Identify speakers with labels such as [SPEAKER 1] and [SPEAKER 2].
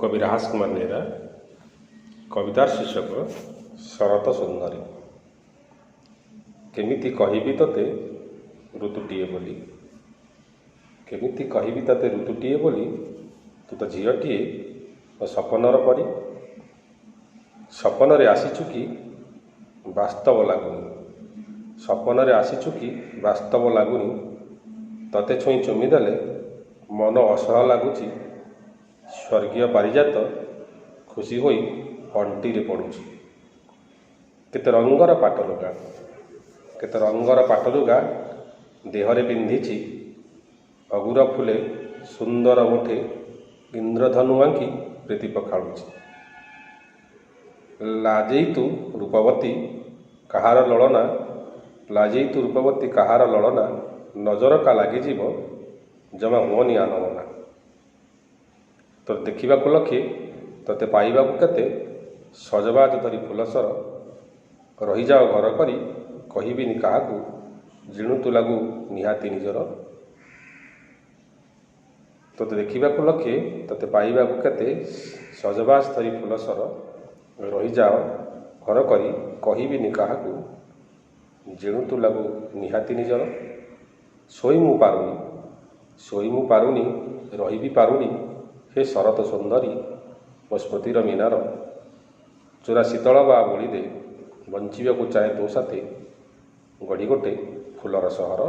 [SPEAKER 1] कवि राहस कुमार नेहरा। कवितार शीर्षक शरत सुंदरी। केमिति कहिबी तते ऋतुटीए बोली, केमिति कहिबी तते ऋतुटीए बोली, तू तो झीलटीए ओ सपनर परी। सपन आसीचु कि बास्तव लगुनि, सपन आसीचु कि बास्तव लगुनि, तते छुई चुमिदेले मन असह लगुच। स्वर्गीय पारिजात खुशी होई अंटीरे पड़ुछि। केते रंगर पाटलुगा, केते रंगर पाटलुगा देहरे पिंधिछि। अगुर फुले सुंदर ओठे इंद्रधनु आंकी प्रीति पखाड़ुछि। लाजेतु रूपवती कहार ललना, लाजेतु रूपवती कहार ललना, नजर का लागिजिब जमा हुअनि आनमना। तो देखा लक्षे तते पाइबा केते सजबाज धरी फुलसर। रही जाओ घर करी कहबिनी काहाकू, जिणु तू लागू निहाती निजर। तोते देखा लक्षे तते पाइबा केते सजबाज धरी फुलसर। रही जाओ घर करी कहबिनी काहाकू, जिणु तू लागू निहाती निजर। सोई मु पारुनी, सोई मु पारुनी, रही भी पारुनी, हे शरत सुंदरी मो स्मृतिर मीनार। चोरा शीतल बा बोली दे बंचिबा को चाहे तो साथे, गढ़ी गोटे फुलर सहर।